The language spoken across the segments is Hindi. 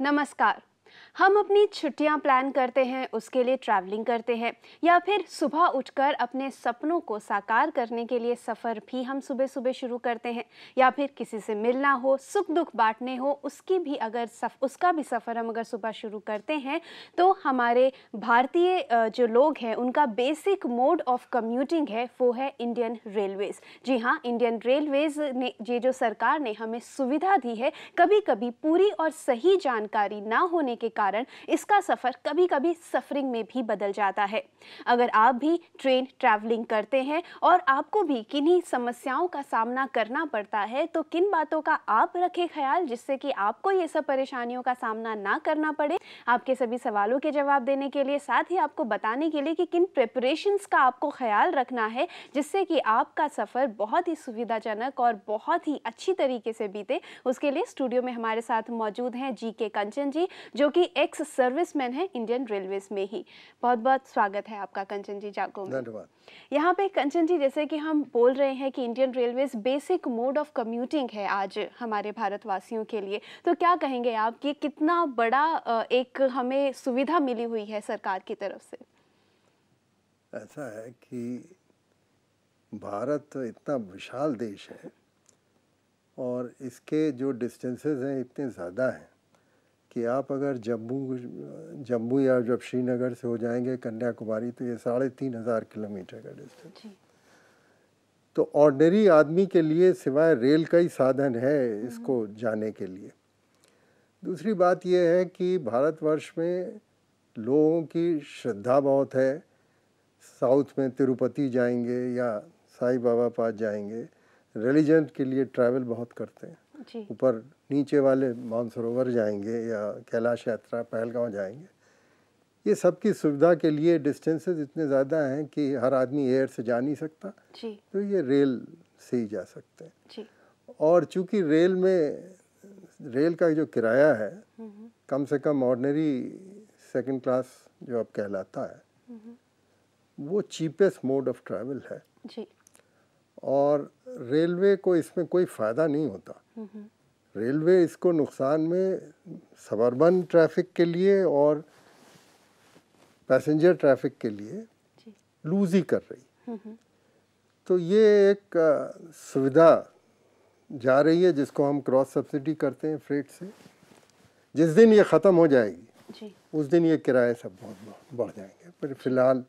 नमस्कार। हम अपनी छुट्टियां प्लान करते हैं, उसके लिए ट्रैवलिंग करते हैं, या फिर सुबह उठकर अपने सपनों को साकार करने के लिए सफ़र भी हम सुबह सुबह शुरू करते हैं, या फिर किसी से मिलना हो, सुख दुख बांटने हो, उसका भी सफ़र हम अगर सुबह शुरू करते हैं तो हमारे भारतीय जो लोग हैं उनका बेसिक मोड ऑफ कम्यूटिंग है वो है इंडियन रेलवेज़। जी हाँ, इंडियन रेलवेज़ ने ये जो सरकार ने हमें सुविधा दी है, कभी कभी पूरी और सही जानकारी ना होने के कारण इसका सफर कभी कभी सफरिंग में भी बदल जाता है। अगर आप भी ट्रेन ट्रैवलिंग करते हैं और आपको भी किन्हीं समस्याओं का सामना करना पड़ता है, तो किन बातों का आप रखें ख्याल जिससे कि आपको ये सब परेशानियों का सामना ना करना पड़े। आपके सभी सवालों के जवाब देने के लिए, साथ ही आपको बताने के लिए कि किन प्रिपरेशंस का आपको ख्याल रखना है जिससे कि आपका सफर बहुत ही सुविधाजनक और बहुत ही अच्छी तरीके से बीते, उसके लिए स्टूडियो में हमारे साथ मौजूद हैं जी.के. कंचन जी, जो कि एक्स सर्विसमैन है इंडियन रेलवेज में ही। बहुत बहुत स्वागत है आपका कंचन जी जागो में। धन्यवाद। यहाँ पे कंचन जी, जैसे कि हम बोल रहे हैं कि Indian railways basic mode of commuting है आज हमारे भारतवासियों के लिए, तो क्या कहेंगे आप कि कितना बड़ा एक हमें सुविधा मिली हुई है सरकार की तरफ से? ऐसा है कि भारत इतना विशाल देश है और इसके जो डिस्टेंसेस हैं इतने ज़्यादा हैं कि आप अगर जम्मू या जब श्रीनगर से हो जाएंगे कन्याकुमारी, तो ये 3500 किलोमीटर का डिस्टेंस। तो ऑर्डिनरी आदमी के लिए सिवाय रेल का ही साधन है इसको जाने के लिए। दूसरी बात यह है कि भारतवर्ष में लोगों की श्रद्धा बहुत है। साउथ में तिरुपति जाएंगे या साईं बाबा पास जाएंगे, रिलीजन के लिए ट्रैवल बहुत करते हैं। ऊपर नीचे वाले मानसरोवर जाएंगे या कैलाश यात्रा पहलगांव जाएंगे। ये सब की सुविधा के लिए डिस्टेंसेस इतने ज़्यादा हैं कि हर आदमी एयर से जा नहीं सकता, तो ये रेल से ही जा सकते हैं। और चूंकि रेल का जो किराया है कम से कम ऑर्डिनरी सेकंड क्लास जो अब कहलाता है वो चीपेस्ट मोड ऑफ ट्रैवल है जी। और रेलवे को इसमें कोई फ़ायदा नहीं होता। रेलवे इसको नुकसान में सबअर्बन ट्रैफिक के लिए और पैसेंजर ट्रैफिक के लिए लूज ही कर रही। तो ये एक सुविधा जा रही है जिसको हम क्रॉस सब्सिडी करते हैं फ्रेट से। जिस दिन ये ख़त्म हो जाएगी उस दिन ये किराए सब बहुत बढ़ जाएंगे, पर फिलहाल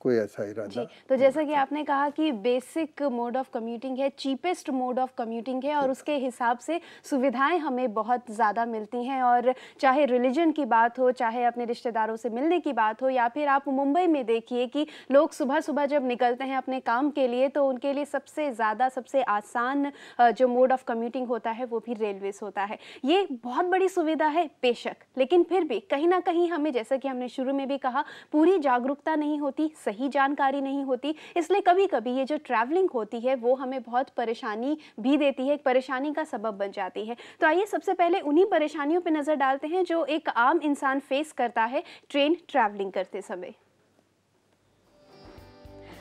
कोई ऐसा इरादा। तो जैसा कि आपने कहा कि बेसिक मोड ऑफ कम्यूटिंग है, चीपेस्ट मोड ऑफ कम्यूटिंग है, और उसके हिसाब से सुविधाएं हमें बहुत ज़्यादा मिलती हैं। और चाहे रिलीजन की बात हो, चाहे अपने रिश्तेदारों से मिलने की बात हो, या फिर आप मुंबई में देखिए कि लोग सुबह सुबह जब निकलते हैं अपने काम के लिए, तो उनके लिए सबसे ज़्यादा सबसे आसान जो मोड ऑफ कम्यूटिंग होता है वो भी रेलवेज होता है। ये बहुत बड़ी सुविधा है बेशक, लेकिन फिर भी कहीं ना कहीं हमें, जैसा कि हमने शुरू में भी कहा, पूरी जागरूकता नहीं होती, सही जानकारी नहीं होती, इसलिए कभी कभी ये जो ट्रैवलिंग होती है वो हमें बहुत परेशानी भी देती है, एक परेशानी का सबब बन जाती है। तो आइए सबसे पहले उन्हीं परेशानियों पे नजर डालते हैं जो एक आम इंसान फेस करता है ट्रेन ट्रैवलिंग करते समय।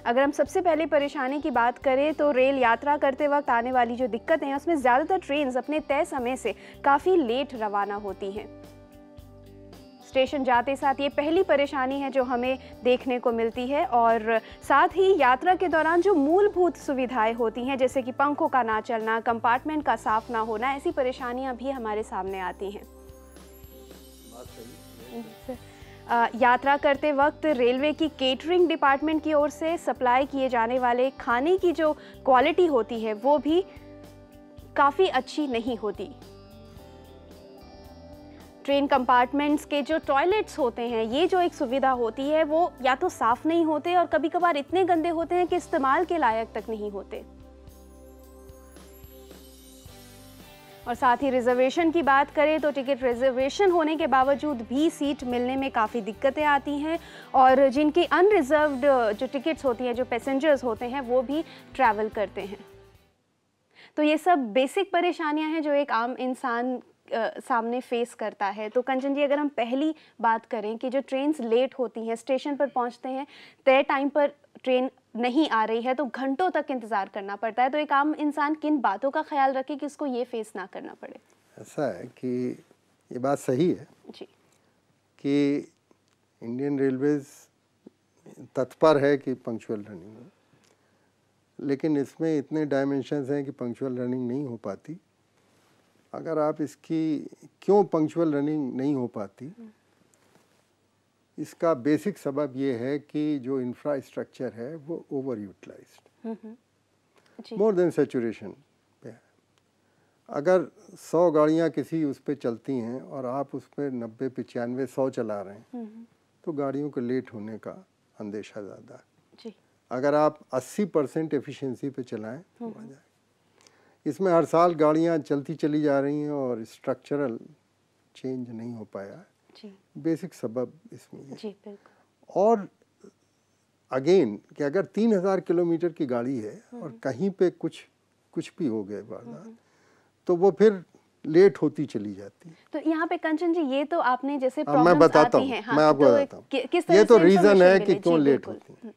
अगर हम सबसे पहले परेशानी की बात करें तो रेल यात्रा करते वक्त आने वाली जो दिक्कतें हैं उसमें ज़्यादातर ट्रेन अपने तय समय से काफ़ी लेट रवाना होती हैं। स्टेशन जाते साथ ये पहली परेशानी है जो हमें देखने को मिलती है। और साथ ही यात्रा के दौरान जो मूलभूत सुविधाएं होती हैं, जैसे कि पंखों का ना चलना, कंपार्टमेंट का साफ ना होना, ऐसी परेशानियां भी हमारे सामने आती हैं। यात्रा करते वक्त रेलवे की केटरिंग डिपार्टमेंट की ओर से सप्लाई किए जाने वाले खाने की जो क्वालिटी होती है वो भी काफ़ी अच्छी नहीं होती। ट्रेन कंपार्टमेंट्स के जो टॉयलेट्स होते हैं, ये जो एक सुविधा होती है, वो या तो साफ़ नहीं होते और कभी कभार इतने गंदे होते हैं कि इस्तेमाल के लायक तक नहीं होते। और साथ ही रिजर्वेशन की बात करें तो टिकट रिजर्वेशन होने के बावजूद भी सीट मिलने में काफ़ी दिक्कतें आती हैं, और जिनकी अनरिजर्व्ड जो टिकट्स होती हैं, जो पैसेंजर्स होते हैं, वो भी ट्रैवल करते हैं। तो ये सब बेसिक परेशानियां हैं जो एक आम इंसान सामने फेस करता है। तो कंचन जी, अगर हम पहली बात करें कि जो ट्रेन्स लेट होती हैं, स्टेशन पर पहुंचते हैं, तय टाइम पर ट्रेन नहीं आ रही है तो घंटों तक इंतज़ार करना पड़ता है, तो एक आम इंसान किन बातों का ख्याल रखे कि उसको ये फेस ना करना पड़े? ऐसा है कि ये बात सही है जी। कि इंडियन रेलवेज़ तत्पर है कि पंक्चुअल रनिंग हो, लेकिन इसमें इतने डायमेंशंस हैं कि पंक्चुअल रनिंग नहीं हो पाती। अगर आप इसकी क्यों पंक्चुअल रनिंग नहीं हो पाती, इसका बेसिक सबब ये है कि जो इंफ्रास्ट्रक्चर है वो over utilised, more than saturation पे है। अगर 100 गाड़ियाँ किसी उस पर चलती हैं और आप उस पर 90, 95, 100 चला रहे हैं तो गाड़ियों के लेट होने का अंदेशा ज़्यादा है। जी। अगर आप 80% एफिशिएंसी पे चलाएं तो आ जाए। इसमें हर साल गाड़ियाँ चलती चली जा रही हैं और स्ट्रक्चरल चेंज नहीं हो पाया है। जी। बेसिक सबब इसमें है। जी, बिल्कुल। और अगेन कि अगर 3000 किलोमीटर की गाड़ी है और कहीं पे कुछ भी हो गया वारदात तो वो फिर लेट होती चली जाती है। तो यहाँ पे कंचन जी, ये तो आपने जैसे मैं बताता हूँ, मैं आपको बताता हूँ ये तो रीज़न है कि क्यों लेट होती है।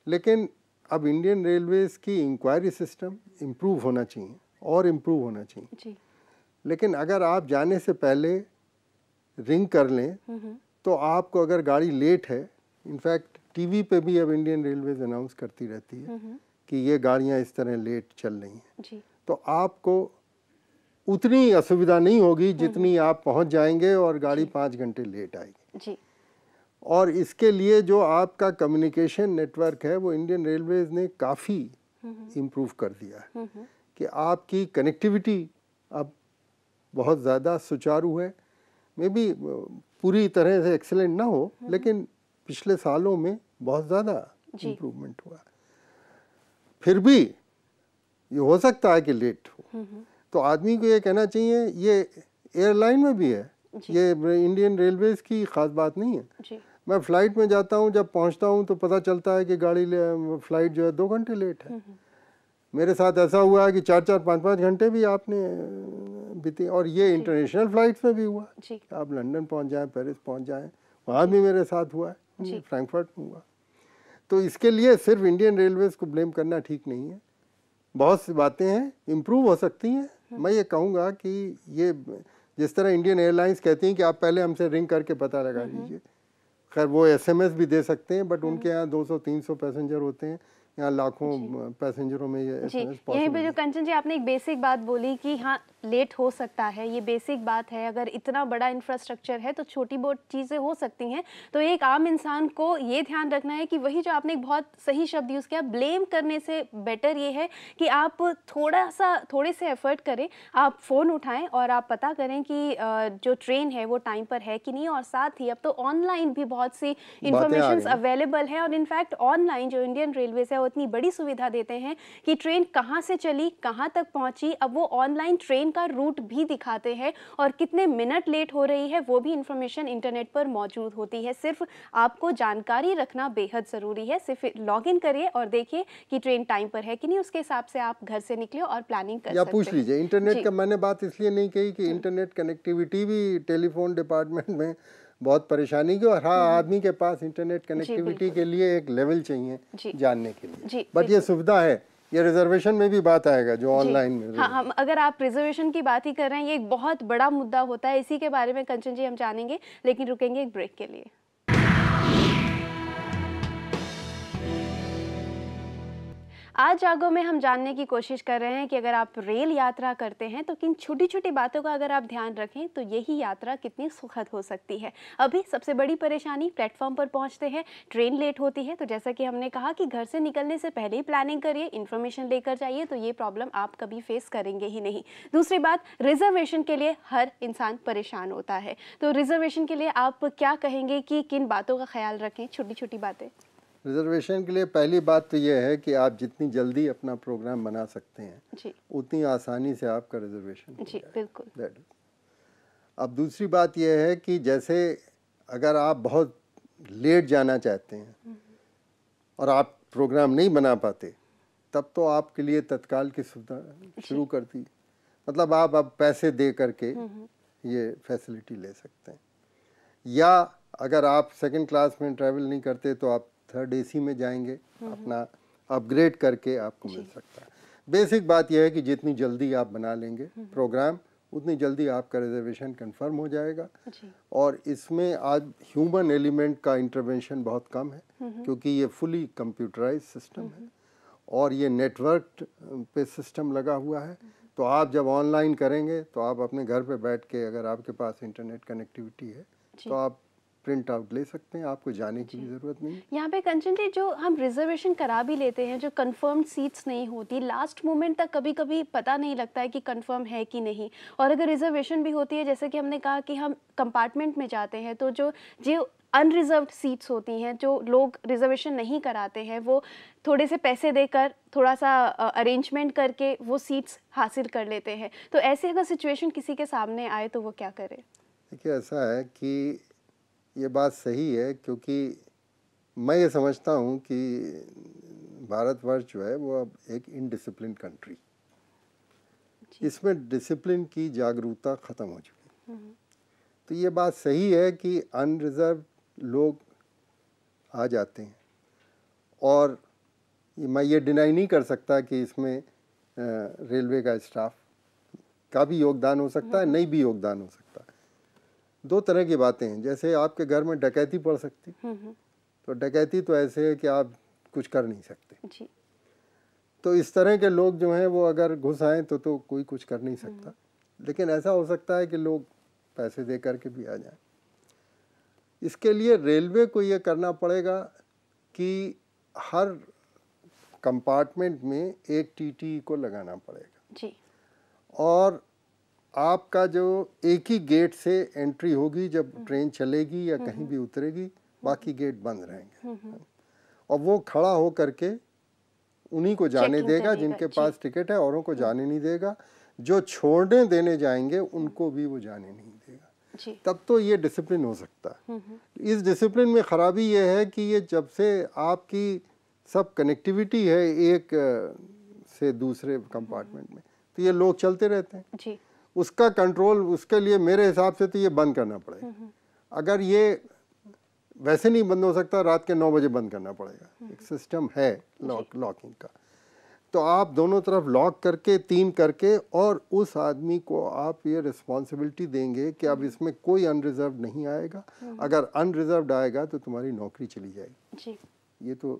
लेकिन अब इंडियन रेलवेज की इंक्वायरी सिस्टम इम्प्रूव होना चाहिए और इम्प्रूव होना चाहिए जी। लेकिन अगर आप जाने से पहले रिंग कर लें तो आपको अगर गाड़ी लेट है, इनफैक्ट टीवी पे भी अब इंडियन रेलवेज अनाउंस करती रहती है कि ये गाड़ियाँ इस तरह लेट चल रही हैं जी। तो आपको उतनी असुविधा नहीं होगी जितनी आप पहुंच जाएंगे और गाड़ी 5 घंटे लेट आएगी। जी। और इसके लिए जो आपका कम्युनिकेशन नेटवर्क है वो इंडियन रेलवेज ने काफ़ी इम्प्रूव कर दिया है कि आपकी कनेक्टिविटी अब बहुत ज़्यादा सुचारू है। मे बी पूरी तरह से एक्सेलेंट ना हो लेकिन पिछले सालों में बहुत ज़्यादा इम्प्रूवमेंट हुआ। फिर भी ये हो सकता है कि लेट हो तो आदमी को ये कहना चाहिए, ये एयरलाइन में भी है, ये इंडियन रेलवेज की ख़ास बात नहीं है। जी। मैं फ़्लाइट में जाता हूँ, जब पहुँचता हूँ तो पता चलता है कि फ़्लाइट जो है 2 घंटे लेट है। मेरे साथ ऐसा हुआ है कि 4-4, 5-5 घंटे भी आपने बीते और ये इंटरनेशनल फ़्लाइट्स में भी हुआ। आप लंदन पहुँच जाएँ, पेरिस पहुँच जाएँ, वहाँ भी मेरे साथ हुआ है, फ्रैंकफर्ट में हुआ। तो इसके लिए सिर्फ इंडियन रेलवेज़ को ब्लेम करना ठीक नहीं है। बहुत सी बातें हैं, इम्प्रूव हो सकती हैं। मैं ये कहूँगा कि ये जिस तरह इंडियन एयरलाइंस कहती हैं कि आप पहले हमसे रिंग करके पता लगा लीजिए, खैर वो SMS भी दे सकते हैं बट उनके यहाँ 200-300 पैसेंजर होते हैं, यहाँ लाखों पैसेंजरों में ये SMS पॉसिबल। यहीं पे जो कंचन जी आपने एक बेसिक बात बोली कि हाँ लेट हो सकता है, ये बेसिक बात है। अगर इतना बड़ा इंफ्रास्ट्रक्चर है तो छोटी बहुत चीज़ें हो सकती हैं। तो एक आम इंसान को ये ध्यान रखना है कि वही जो आपने एक बहुत सही शब्द यूज़ किया, ब्लेम करने से बेटर ये है कि आप थोड़े से एफर्ट करें, आप फ़ोन उठाएं और आप पता करें कि जो ट्रेन है वो टाइम पर है कि नहीं। और साथ ही अब तो ऑनलाइन भी बहुत सी इंफॉर्मेशन अवेलेबल है और इनफैक्ट ऑनलाइन जो इंडियन रेलवेज है वो इतनी बड़ी सुविधा देते हैं कि ट्रेन कहाँ से चली, कहाँ तक पहुँची, अब वो ऑनलाइन ट्रेन का रूट भी दिखाते हैं और कितने मिनट लेट हो रही है वो भी इंफॉर्मेशन इंटरनेट पर मौजूद होती है। सिर्फ आपको जानकारी रखना बेहद ज़रूरी है। सिर्फ लॉगिन करिए और देखिए कि ट्रेन टाइम पर है कि नहीं, उसके हिसाब से आप घर से निकले और प्लानिंग कर सकते हैं। या पूछ लीजिए इंटरनेट का। मैंने बात इसलिए नहीं कही कि इंटरनेट कनेक्टिविटी भी टेलीफोन डिपार्टमेंट में बहुत परेशानी की, और हाँ आदमी के पास इंटरनेट कनेक्टिविटी के लिए एक लेवल चाहिए जानने के लिए, बट ये सुविधा है। ये रिजर्वेशन में भी बात आएगा जो ऑनलाइन में। हाँ, हम अगर आप रिजर्वेशन की बात ही कर रहे हैं, ये एक बहुत बड़ा मुद्दा होता है। इसी के बारे में कंचन जी हम जानेंगे, लेकिन रुकेंगे एक ब्रेक के लिए। आज जागो में हम जानने की कोशिश कर रहे हैं कि अगर आप रेल यात्रा करते हैं तो किन छोटी छोटी बातों का अगर आप ध्यान रखें तो यही यात्रा कितनी सुखद हो सकती है। अभी सबसे बड़ी परेशानी, प्लेटफॉर्म पर पहुंचते हैं, ट्रेन लेट होती है, तो जैसा कि हमने कहा कि घर से निकलने से पहले ही प्लानिंग करिए, इन्फॉर्मेशन लेकर जाइए, तो ये प्रॉब्लम आप कभी फेस करेंगे ही नहीं। दूसरी बात, रिजर्वेशन के लिए हर इंसान परेशान होता है, तो रिजर्वेशन के लिए आप क्या कहेंगे कि किन बातों का ख्याल रखें, छोटी छोटी बातें? रिजर्वेशन के लिए पहली बात तो ये है कि आप जितनी जल्दी अपना प्रोग्राम बना सकते हैं उतनी आसानी से आपका रिजर्वेशन। जी बिल्कुल। अब दूसरी बात यह है कि जैसे अगर आप बहुत लेट जाना चाहते हैं और आप प्रोग्राम नहीं बना पाते, तब तो आपके लिए तत्काल की सुविधा शुरू कर दी। मतलब आप अब पैसे दे करके ये फैसिलिटी ले सकते हैं। या अगर आप सेकंड क्लास में ट्रैवल नहीं करते तो आप थर्ड एसी में जाएंगे, अपना अपग्रेड करके आपको मिल सकता है। बेसिक बात यह है कि जितनी जल्दी आप बना लेंगे प्रोग्राम, उतनी जल्दी आपका रिजर्वेशन कंफर्म हो जाएगा। और इसमें आज ह्यूमन एलिमेंट का इंटरवेंशन बहुत कम है, क्योंकि ये फुली कंप्यूटराइज सिस्टम है और ये नेटवर्क पे सिस्टम लगा हुआ है। तो आप जब ऑनलाइन करेंगे तो आप अपने घर पे बैठ के, अगर आपके पास इंटरनेट कनेक्टिविटी है तो आप प्रिंट आउट ले सकते हैं, आपको जाने की भी ज़रूरत नहीं। यहाँ पे कंचन जी, जो हम रिजर्वेशन करा भी लेते हैं, जो कंफर्म्ड सीट्स नहीं होती, लास्ट मोमेंट तक कभी कभी पता नहीं लगता है कि कंफर्म है कि नहीं। और अगर रिजर्वेशन भी होती है, जैसे कि हमने कहा कि हम कंपार्टमेंट में जाते हैं, तो जो जो अनरिजर्व्ड सीट्स होती हैं, जो लोग रिजर्वेशन नहीं कराते हैं, वो थोड़े से पैसे देकर, थोड़ा सा अरेंजमेंट करके वो सीट्स हासिल कर लेते हैं। तो ऐसे अगर सिचुएशन किसी के सामने आए तो वो क्या करे? देखिए, ऐसा है कि ये बात सही है, क्योंकि मैं ये समझता हूँ कि भारतवर्ष जो है वो अब एक इनडिसिप्लिन कंट्री, इसमें डिसिप्लिन की जागरूकता ख़त्म हो चुकी है। तो ये बात सही है कि अनरिजर्व लोग आ जाते हैं, और मैं ये डिनाई नहीं कर सकता कि इसमें रेलवे का स्टाफ का भी योगदान हो सकता है, नहीं भी योगदान हो सकता है। दो तरह की बातें हैं। जैसे आपके घर में डकैती पड़ सकती, तो डकैती तो ऐसे है कि आप कुछ कर नहीं सकते जी। तो इस तरह के लोग जो हैं वो अगर घुस आए तो कोई कुछ कर नहीं सकता। लेकिन ऐसा हो सकता है कि लोग पैसे दे करके भी आ जाएं। इसके लिए रेलवे को ये करना पड़ेगा कि हर कंपार्टमेंट में एक टीटी को लगाना पड़ेगा जी। और आपका जो एक ही गेट से एंट्री होगी जब ट्रेन चलेगी या कहीं भी उतरेगी, बाकी गेट बंद रहेंगे, और वो खड़ा हो करके उन्हीं को जाने देगा जिनके पास टिकट है, औरों को जाने नहीं देगा। जो छोड़ने देने जाएंगे उनको भी वो जाने नहीं देगा। तब तो ये डिसिप्लिन हो सकता है। इस डिसिप्लिन में ख़राबी ये है कि ये जब से आपकी सब कनेक्टिविटी है एक से दूसरे कंपार्टमेंट में, तो ये लोग चलते रहते हैं जी। उसका कंट्रोल, उसके लिए मेरे हिसाब से तो ये बंद करना पड़ेगा। अगर ये वैसे नहीं बंद हो सकता, रात के 9 बजे बंद करना पड़ेगा। एक सिस्टम है लॉकिंग का, तो आप दोनों तरफ लॉक करके, 3 करके, और उस आदमी को आप ये रिस्पॉन्सिबिलिटी देंगे कि अब इसमें कोई अनरिजर्व नहीं आएगा। अगर अनरिजर्व्ड आएगा तो तुम्हारी नौकरी चली जाएगी जी। ये तो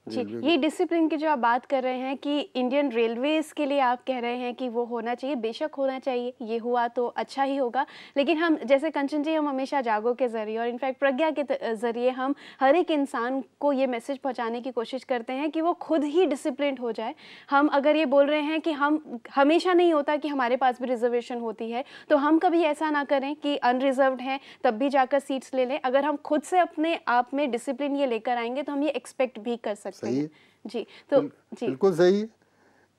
जी, ये डिसिप्लिन की जो आप बात कर रहे हैं कि इंडियन रेलवेज़ के लिए आप कह रहे हैं कि वो होना चाहिए, बेशक होना चाहिए, ये हुआ तो अच्छा ही होगा। लेकिन हम, जैसे कंचन जी, हम हमेशा जागो के ज़रिए और इनफैक्ट प्रज्ञा के ज़रिए हम हर एक इंसान को ये मैसेज पहुंचाने की कोशिश करते हैं कि वो खुद ही डिसिप्लिन्ड हो जाए। हम अगर ये बोल रहे हैं कि हम हमेशा नहीं होता कि हमारे पास भी रिजर्वेशन होती है, तो हम कभी ऐसा ना करें कि अनरिजर्व्ड हैं तब भी जाकर सीट्स ले लें। अगर हम खुद से अपने आप में डिसिप्लिन ये लेकर आएंगे तो हम ये एक्सपेक्ट भी कर सकते सही है जी। तो बिल्कुल सही है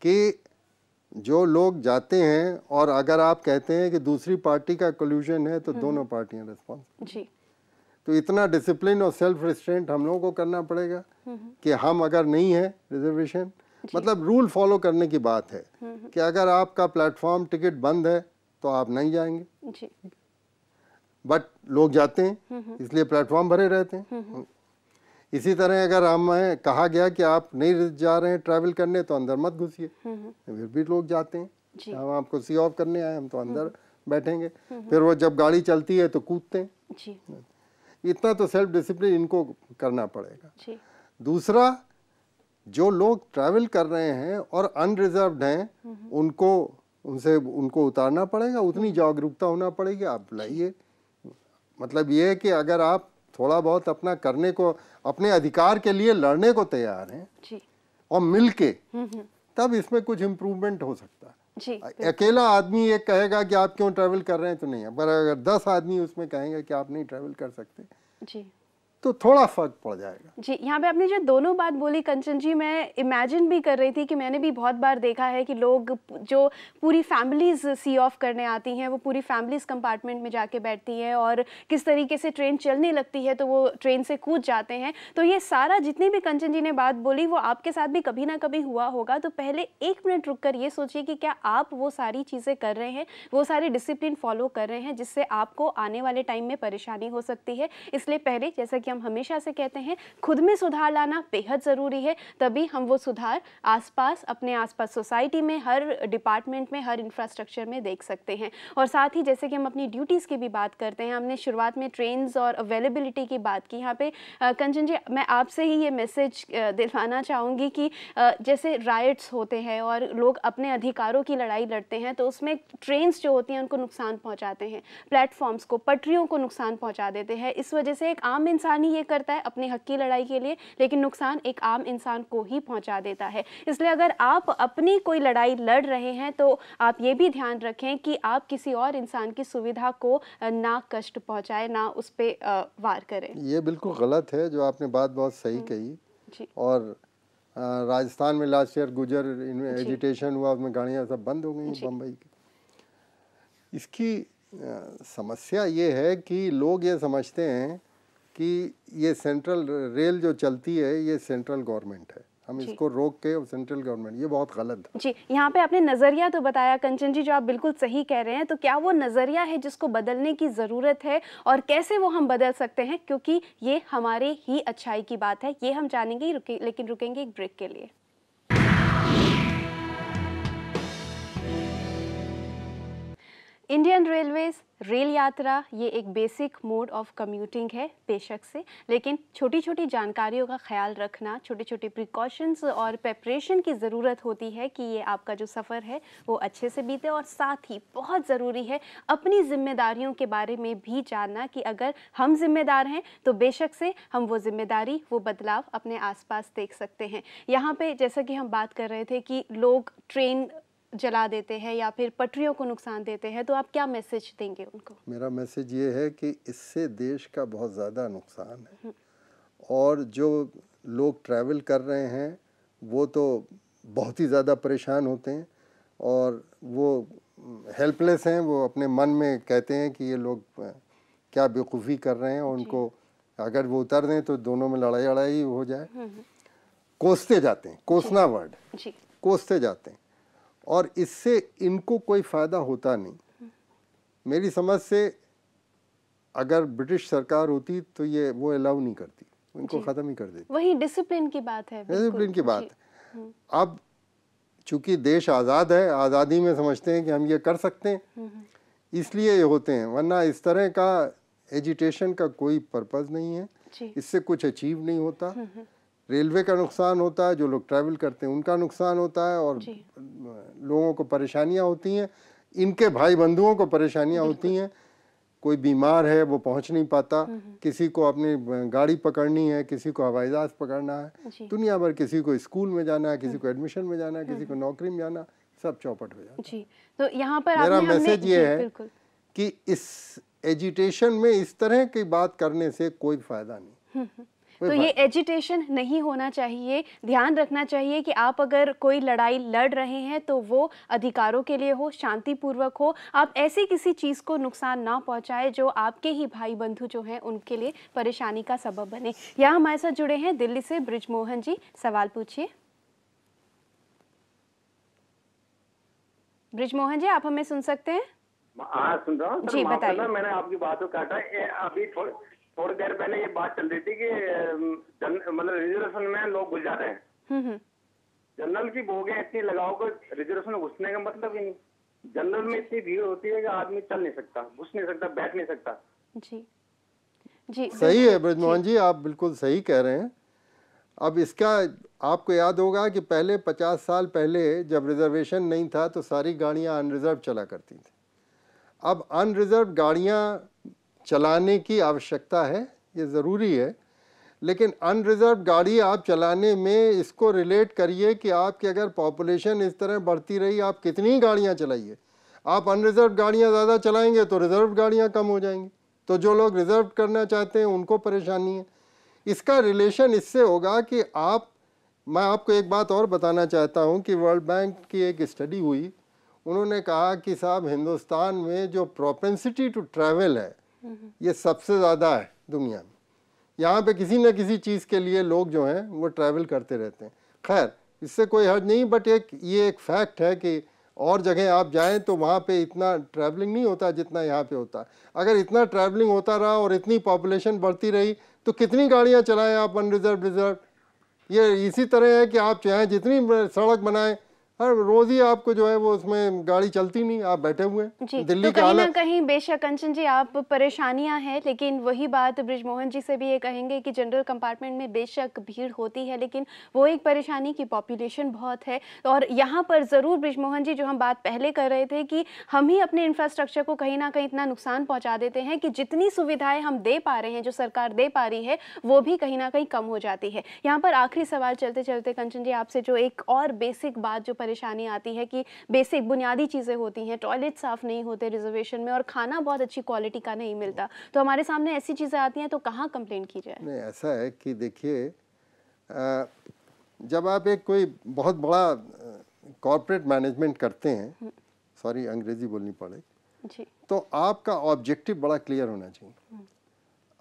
कि जो लोग जाते हैं, और अगर आप कहते हैं कि दूसरी पार्टी का कोल्यूशन है तो दोनों पार्टियां रिस्पॉन्सिबल जी। तो इतना डिसिप्लिन और सेल्फ रिस्ट्रेंट हम लोगों को करना पड़ेगा कि हम अगर नहीं है रिजर्वेशन, मतलब रूल फॉलो करने की बात है कि अगर आपका प्लेटफॉर्म टिकट बंद है तो आप नहीं जाएंगे जी। बट लोग जाते हैं, इसलिए प्लेटफॉर्म भरे रहते हैं। इसी तरह अगर हमें कहा गया कि आप नहीं जा रहे हैं ट्रैवल करने तो अंदर मत घुसिए, फिर भी लोग जाते हैं। हम आपको सी ऑफ करने आए, हम तो अंदर बैठेंगे, फिर वो जब गाड़ी चलती है तो कूदते हैं जी। इतना तो सेल्फ डिसिप्लिन इनको करना पड़ेगा जी। दूसरा, जो लोग ट्रैवल कर रहे हैं और अनरिजर्व्ड हैं, उनको उतारना पड़ेगा, उतनी जागरूकता होना पड़ेगी। आप बुलाइए, मतलब ये है कि अगर आप थोड़ा बहुत अपना करने को, अपने अधिकार के लिए लड़ने को तैयार हैं जी। और मिलके, तब इसमें कुछ इम्प्रूवमेंट हो सकता है जी। अकेला आदमी ये कहेगा कि आप क्यों ट्रैवल कर रहे हैं तो नहीं है, पर अगर 10 आदमी उसमें कहेंगे कि आप नहीं ट्रैवल कर सकते जी, तो थोड़ा फर्क पड़ जाएगा। जी, यहाँ पे आपने जो दोनों बात बोली कंचन जी, मैं इमेजिन भी कर रही थी कि मैंने भी बहुत बार देखा है कि लोग जो पूरी फैमिलीज सी ऑफ करने आती हैं, वो पूरी फैमिलीज कंपार्टमेंट में जाके बैठती हैं और किस तरीके से ट्रेन चलने लगती है तो वो ट्रेन से कूद जाते हैं। तो ये सारा जितनी भी कंचन जी ने बात बोली वो आपके साथ भी कभी ना कभी हुआ होगा। तो पहले 1 मिनट रुक कर ये सोचिए कि क्या आप वो सारी चीज़ें कर रहे हैं, वो सारे डिसिप्लिन फॉलो कर रहे हैं जिससे आपको आने वाले टाइम में परेशानी हो सकती है। इसलिए पहले, जैसा कि हम हमेशा से कहते हैं, खुद में सुधार लाना बेहद ज़रूरी है, तभी हम वो सुधार आसपास, अपने आसपास सोसाइटी में, हर डिपार्टमेंट में, हर इंफ्रास्ट्रक्चर में देख सकते हैं। और साथ ही जैसे कि हम अपनी ड्यूटीज़ की भी बात करते हैं, हमने शुरुआत में ट्रेन्स और अवेलेबिलिटी की बात की। यहाँ पे कंचन जी, मैं आपसे ही ये मैसेज दिलवाना चाहूँगी कि जैसे राइट्स होते हैं और लोग अपने अधिकारों की लड़ाई लड़ते हैं, तो उसमें ट्रेन्स जो होती हैं उनको नुकसान पहुँचाते हैं, प्लेटफॉर्म्स को, पटरियों को नुकसान पहुँचा देते हैं। इस वजह से एक आम इंसान ही ये करता है अपने हक की लड़ाई के लिए, लेकिन नुकसान एक आम इंसान को ही पहुंचा देता है। इसलिए अगर आप अपनी कोई लड़ाई लड़ रहे हैं तो आप ये भी ध्यान रखें कि आप किसी और इंसान की सुविधा को ना कष्ट पहुंचाए, ना उस पर वार करें। ये बिल्कुल गलत है, जो आपने बात बहुत सही कही। जी। और राजस्थान में लास्ट ईयर गुजर एजिटेशन हुआ, उसमें गाड़ियाँ सब बंद हो गई बम्बई की। इसकी समस्या ये है कि लोग ये समझते हैं कि ये सेंट्रल रेल जो चलती है ये सेंट्रल गवर्नमेंट है, हम इसको रोक के सेंट्रल गवर्नमेंट, ये बहुत गलत है। जी, यहाँ पे आपने नज़रिया तो बताया कंचन जी, जो आप बिल्कुल सही कह रहे हैं। तो क्या वो नज़रिया है जिसको बदलने की ज़रूरत है और कैसे वो हम बदल सकते हैं, क्योंकि ये हमारे ही अच्छाई की बात है, ये हम जानेंगे। लेकिन रुकेंगे एक ब्रेक के लिए। इंडियन रेलवेज रेल यात्रा ये एक बेसिक मोड ऑफ कम्यूटिंग है बेशक से, लेकिन छोटी छोटी जानकारियों का ख्याल रखना, छोटे छोटे प्रिकॉशंस और प्रेपरेशन की ज़रूरत होती है कि ये आपका जो सफ़र है वो अच्छे से बीते। और साथ ही बहुत ज़रूरी है अपनी जिम्मेदारियों के बारे में भी जानना कि अगर हम जिम्मेदार हैं तो बेशक से हम वो जिम्मेदारी, वो बदलाव अपने आसपास देख सकते हैं। यहाँ पे जैसा कि हम बात कर रहे थे कि लोग ट्रेन जला देते हैं या फिर पटरियों को नुकसान देते हैं, तो आप क्या मैसेज देंगे उनको? मेरा मैसेज ये है कि इससे देश का बहुत ज़्यादा नुकसान है, और जो लोग ट्रैवल कर रहे हैं वो तो बहुत ही ज़्यादा परेशान होते हैं और वो हेल्पलेस हैं। वो अपने मन में कहते हैं कि ये लोग क्या बेवकूफ़ी कर रहे हैं, और उनको अगर वो उतर दें तो दोनों में लड़ाई हो जाए। कोसते जाते हैं, कोसना वर्ड, कोसते जाते हैं, और इससे इनको कोई फ़ायदा होता नहीं। मेरी समझ से अगर ब्रिटिश सरकार होती तो ये वो अलाउ नहीं करती, इनको ख़त्म ही कर देती। वही डिसिप्लिन की बात है, डिसिप्लिन की बात है। अब चूंकि देश आज़ाद है, आज़ादी में समझते हैं कि हम ये कर सकते हैं, इसलिए ये होते हैं, वरना इस तरह का एजिटेशन का कोई पर्पज़ नहीं है, इससे कुछ अचीव नहीं होता। रेलवे का नुकसान होता है, जो लोग ट्रैवल करते हैं उनका नुकसान होता है, और लोगों को परेशानियां होती हैं, इनके भाई बंधुओं को परेशानियां होती हैं। कोई बीमार है वो पहुंच नहीं पाता, किसी को अपनी गाड़ी पकड़नी है, किसी को हवाई जहाज पकड़ना है, दुनिया भर, किसी को स्कूल में जाना है, किसी को एडमिशन में जाना है, किसी को नौकरी में जाना, सब चौपट हो जाता है। तो यहाँ पर मेरा मैसेज ये है कि इस एजिटेशन में इस तरह की बात करने से कोई फायदा नहीं। तो ये एजिटेशन नहीं होना चाहिए। ध्यान रखना चाहिए कि आप अगर कोई लड़ाई लड़ रहे हैं तो वो अधिकारों के लिए हो, शांतिपूर्वक हो। आप ऐसी किसी चीज़ को नुकसान ना पहुंचाए जो आपके ही भाई बंधु जो हैं उनके लिए परेशानी का सबब बने। यहाँ हमारे साथ जुड़े हैं दिल्ली से ब्रिजमोहन जी, सवाल पूछिए। ब्रिजमोहन जी, आप हमें सुन सकते हैं? हाँ, सुन रहा हूँ जी, बताइए। मैंने आपकी बात को काटा। अभी थोड़ी देर पहले ये बात चल रही थी कि मतलब रिजर्वेशन में लोग घुस जा रहे हैं। जनरल की बोगियां इतनी लगाओ कि रिजर्वेशन में घुसने का मतलब ही नहीं। जनरल में इतनी भीड़ होती है कि आदमी चल नहीं सकता, घुस नहीं सकता, बैठ नहीं सकता। जी जी, सही है ब्रजमोहन जी, आप बिल्कुल सही कह रहे हैं। अब इसका आपको याद होगा कि पहले 50 साल पहले जब रिजर्वेशन नहीं था तो सारी गाड़ियां अनरिजर्व चला करती थी। अब अनरिजर्व गाड़ियां चलाने की आवश्यकता है, ये ज़रूरी है, लेकिन अनरिजर्व गाड़ी आप चलाने में इसको रिलेट करिए कि आपकी अगर पॉपुलेशन इस तरह बढ़ती रही, आप कितनी गाड़ियां चलाइए। आप अनरिजर्व गाड़ियां ज़्यादा चलाएंगे तो रिजर्व गाड़ियां कम हो जाएंगी, तो जो लोग रिजर्व करना चाहते हैं उनको परेशानी है। इसका रिलेशन इससे होगा कि मैं आपको एक बात और बताना चाहता हूं कि वर्ल्ड बैंक की एक स्टडी हुई, उन्होंने कहा कि साहब हिंदुस्तान में जो प्रोपेंसिटी टू ट्रैवल है ये सबसे ज़्यादा है दुनिया में। यहाँ पे किसी न किसी चीज़ के लिए लोग जो हैं वो ट्रैवल करते रहते हैं। खैर इससे कोई हर्ज नहीं, बट ये एक फैक्ट है कि और जगह आप जाएं तो वहाँ पे इतना ट्रैवलिंग नहीं होता जितना यहाँ पे होता है। अगर इतना ट्रैवलिंग होता रहा और इतनी पॉपुलेशन बढ़ती रही तो कितनी गाड़ियाँ चलाएं आप अनरिजर्व रिजर्व। ये इसी तरह है कि आप चाहें जितनी सड़क बनाएं, हर रोज ही आपको जो है वो उसमें गाड़ी चलती नहीं, आप बैठे हुए हैं। दिल्ली तो कहीं ना कहीं बेशक कंचन जी आप परेशानियां हैं, लेकिन वही बात बृजमोहन जी से भी ये कहेंगे कि जनरल कंपार्टमेंट में बेशक भीड़ होती है, लेकिन वो एक परेशानी की पॉपुलेशन बहुत है। और यहाँ पर ज़रूर बृजमोहन जी जो हम बात पहले कर रहे थे कि हम ही अपने इंफ्रास्ट्रक्चर को कहीं ना कहीं इतना नुकसान पहुँचा देते हैं कि जितनी सुविधाएँ हम दे पा रहे हैं, जो सरकार दे पा रही है, वो भी कहीं ना कहीं कम हो जाती है। यहाँ पर आखिरी सवाल चलते चलते कंचन जी आपसे जो एक और बेसिक बात जो परेशानी आती है कि बेसिक बुनियादी चीज़ें होती हैं, टॉयलेट साफ़ नहीं होते रिजर्वेशन में और खाना बहुत अच्छी क्वालिटी का नहीं मिलता, तो हमारे सामने ऐसी चीज़ें आती हैं तो कहाँ कंप्लेंट की जाए? नहीं, ऐसा है कि देखिए जब आप एक कोई बहुत बड़ा कॉर्पोरेट मैनेजमेंट करते हैं, सॉरी अंग्रेजी बोलनी पड़ेगी जी, तो आपका ऑब्जेक्टिव बड़ा क्लियर होना चाहिए।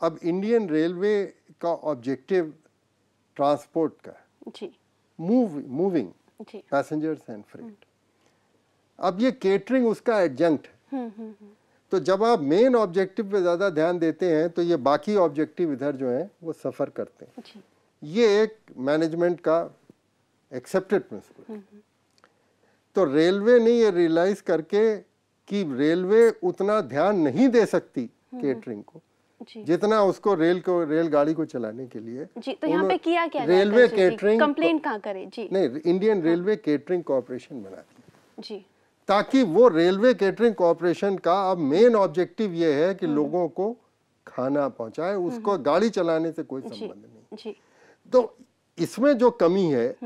अब इंडियन रेलवे का ऑब्जेक्टिव ट्रांसपोर्ट का जी, मूविंग पैसेंजर्स एंड फ्रेट। अब ये केटरिंग उसका एडजंक्ट है। तो जब आप मेन ऑब्जेक्टिव पे ज़्यादा ध्यान देते हैं तो ये बाकी ऑब्जेक्टिव इधर जो है वो सफ़र करते हैं। ये एक मैनेजमेंट का एक्सेप्टेड प्रिंसिपल। तो रेलवे ने ये रियलाइज करके कि रेलवे उतना ध्यान नहीं दे सकती केटरिंग को जितना उसको रेलगाड़ी को चलाने के लिए जी। तो यहाँ पे किया क्या रेलवे केटरिंग कंप्लेंट कहाँ करे जी? नहीं, इंडियन रेलवे केटरिंग कॉर्पोरेशन बना दी जी, ताकि वो रेलवे केटरिंग कॉर्पोरेशन का अब मेन ऑब्जेक्टिव ये है कि लोगों को खाना पहुंचाए, उसको गाड़ी चलाने से कोई संबंध नहीं जी। तो इसमें जो कमी है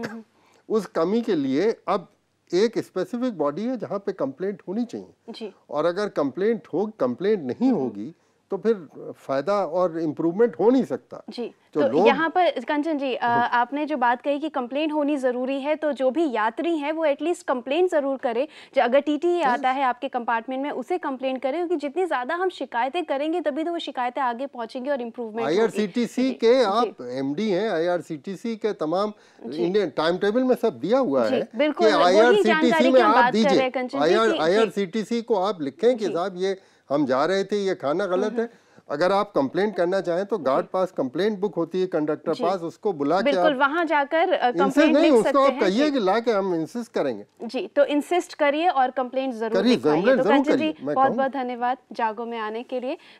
उस कमी के लिए अब एक स्पेसिफिक बॉडी है जहाँ पे कंप्लेंट होनी चाहिए जी। और अगर कंप्लेंट नहीं होगी तो फिर फायदा और इम्प्रूवमेंट हो नहीं सकता जी। तो यहाँ पर कंचन जी आपने जो बात कही कि कंप्लेंट होनी ज़रूरी है, तो जो भी यात्री है वो एटलीस्ट कंप्लेंट ज़रूर करे। जो अगर टीटी आता है आपके कंपार्टमेंट में उसे कंप्लेंट करें, क्योंकि जितनी ज़्यादा हम शिकायतें करेंगे तभी तो वो शिकायतें आगे पहुँचेंगी और इम्प्रूवमेंट। IRCTC के आप MD हैं, IRCTC के तमाम इंडियन टाइम टेबल में सब दिया हुआ है। बिल्कुल IRCTC में आप दीजिए, IRCTC को आप लिखें कि साहब ये हम जा रहे थे, ये खाना गलत है। अगर आप कंप्लेंट करना चाहें तो गार्ड पास कंप्लेंट बुक होती है, कंडक्टर पास, उसको बुला के बिल्कुल वहां जाकर कंप्लेंट नहीं, लिख सकते उसको आप कहिए कि ला के हम इंसिस्ट करेंगे जी। तो इंसिस्ट करिए और कंप्लेंट जरूर लिखवाइए। तो कंचन जी बहुत बहुत धन्यवाद जागो में आने के लिए।